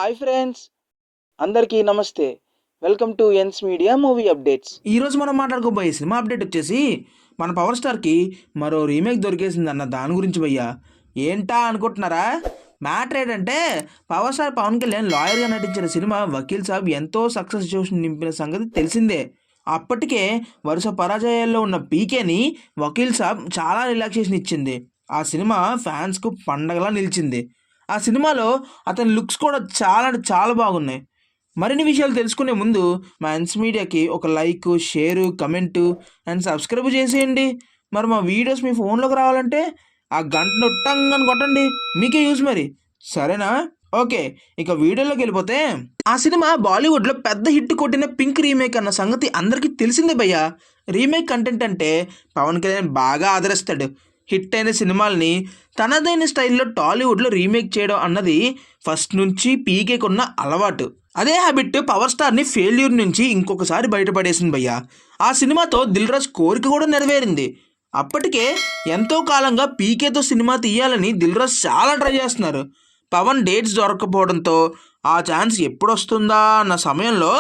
Hi friends, అందరికీ నమస్తే. Welcome to NS media movie updates. ఈరోజు మనం మాట్లాడుకోబోయే సినిమా అప్డేట్ వచ్చేసి మన పవర్ స్టార్కి మరో రీమేక్ దొరికేసింది అన్న దాని గురించి భయ్యా. ఏంటా అనుకుంటున్నారా? మ్యాటర్ ఏంటంటే పవర్ స్టార్ పవన్ కళ్యాణ్ లాయర్గా నటించిన సినిమా వకీల్ సాబ్ ఎంతో సక్సెస్ జోష్ నింపిన సంగతి తెలిసిందే. అప్పటికే వరుస పరాజయాల్లో ఉన్న పీకేని వకీల్ సాబ్ చాలా రిలాక్సేషన్ ఇచ్చింది. ఆ సినిమా ఫ్యాన్స్కు పండగలా నిలిచింది. ఆ సినిమాలో అతని లుక్స్ కూడా చాలా బాగున్నాయి. మరిన్ని విషయాలు తెలుసుకునే ముందు మా ఎన్స్ మీడియాకి ఒక like, share, comment and subscribe చేసేయండి. మరి మా వీడియోస్ మీ ఫోన్లోకి రావాలంటే ఆ గంట నొట్టంగా కొట్టండి, మీకే యూజ్ మరి. సరేనా? ఓకే, ఇక వీడియోలోకి వెళ్ళిపోతే ఆ సినిమా బాలీవుడ్లో పెద్ద హిట్ కొట్టిన పింక్ రీమేక్ అన్న సంగతి అందరికీ తెలిసిందే భయ్యా. రీమేక్ కంటెంట్ అంటే పవన్ కళ్యాణ్ బాగా ఆదరిస్తాడు. హిట్ అయిన సినిమాల్ని తనదైన స్టైల్లో టాలీవుడ్లో రీమేక్ చేయడం అన్నది ఫస్ట్ నుంచి పీకేకున్న అలవాటు. అదే హ్యాబిట్ పవర్ స్టార్ని ఫెయిల్యూర్ నుంచి ఇంకొకసారి బయటపడేసింది భయ్యా. ఆ సినిమాతో దిల్ రాజు కోరిక కూడా నెరవేరింది. అప్పటికే ఎంతో కాలంగా పీకేతో సినిమా తీయాలని దిల్ రాజు చాలా ట్రై చేస్తున్నారు. పవన్ డేట్స్ దొరకకపోవడంతో ఆ ఛాన్స్ ఎప్పుడు వస్తుందా అన్న సమయంలో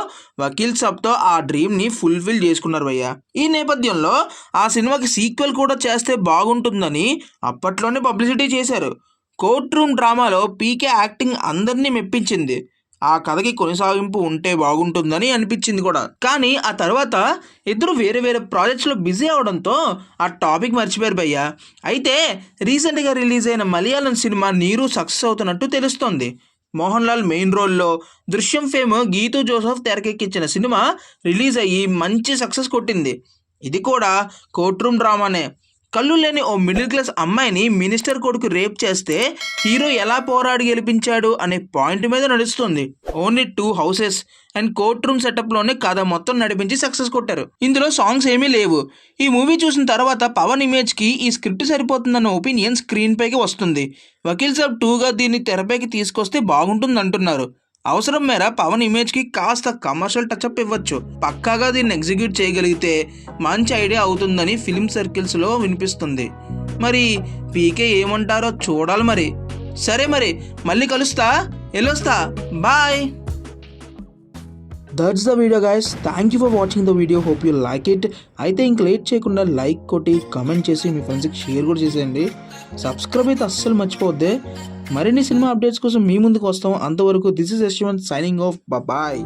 వకీల్ సాబ్తో ఆ డ్రీమ్ని ఫుల్ఫిల్ చేసుకున్నారు భయ్య. ఈ నేపథ్యంలో ఆ సినిమాకి సీక్వెల్ కూడా చేస్తే బాగుంటుందని అప్పట్లోనే పబ్లిసిటీ చేశారు. కోర్ట్ రూమ్ డ్రామాలో పీకే యాక్టింగ్ అందరినీ మెప్పించింది. ఆ కథకి కొనసాగింపు ఉంటే బాగుంటుందని అనిపించింది కూడా. కానీ ఆ తర్వాత ఇద్దరు వేరే వేరే ప్రాజెక్ట్స్లో బిజీ అవడంతో ఆ టాపిక్ మర్చిపోయారు భయ్య. అయితే రీసెంట్గా రిలీజ్ అయిన మలయాళం సినిమా నీరు సక్సెస్ అవుతున్నట్టు తెలుస్తోంది. మోహన్ లాల్ మెయిన్ రోల్లో, దృశ్యం ఫేమ్ గీతూ జోసెఫ్ తెరకెక్కించిన సినిమా రిలీజ్ అయ్యి మంచి సక్సెస్ కొట్టింది. ఇది కూడా కోర్ట్ రూమ్ డ్రామానే. కళ్ళు లేని ఓ మిడిల్ క్లాస్ అమ్మాయిని మినిస్టర్ కొడుకు రేప్ చేస్తే హీరో ఎలా పోరాడి గెలిపించాడు అనే పాయింట్ మీద నడుస్తుంది. Only 2 houses and court room సెటప్లోనే కథ మొత్తం నడిపించి సక్సెస్ కొట్టారు. ఇందులో సాంగ్స్ ఏమీ లేవు. ఈ మూవీ చూసిన తర్వాత పవన్ ఇమేజ్కి ఈ స్క్రిప్ట్ సరిపోతుందన్న ఒపీనియన్ స్క్రీన్ పైకి వస్తుంది. వకీల్ సాబ్ 2గా దీన్ని తెరపైకి తీసుకొస్తే బాగుంటుంది అంటున్నారు. అవసరం మేర పవన్ ఇమేజ్కి కాస్త కమర్షియల్ టచ్అప్ ఇవ్వచ్చు. పక్కాగా దీన్ని ఎగ్జిక్యూట్ చేయగలిగితే మంచి ఐడియా అవుతుందని ఫిల్మ్ సర్కిల్స్లో వినిపిస్తుంది. మరి పీకే ఏమంటారో చూడాలి మరి. సరే మరి, మళ్ళీ కలుస్తా, వెళ్ళొస్తా, bye. That's the video guys. Thank you for watching the video. Hope you like it. అయితే ఇంక లేట్ చేయకుండా లైక్ కొట్టి కమెంట్ చేసి మీ ఫ్రెండ్స్కి షేర్ కూడా చేసేయండి. సబ్స్క్రైబ్ అయితే అస్సలు మర్చిపోద్దే. మరిన్ని సినిమా అప్డేట్స్ కోసం మీ ముందుకు వస్తాం. అంతవరకు this is Yashwant signing off. Bye.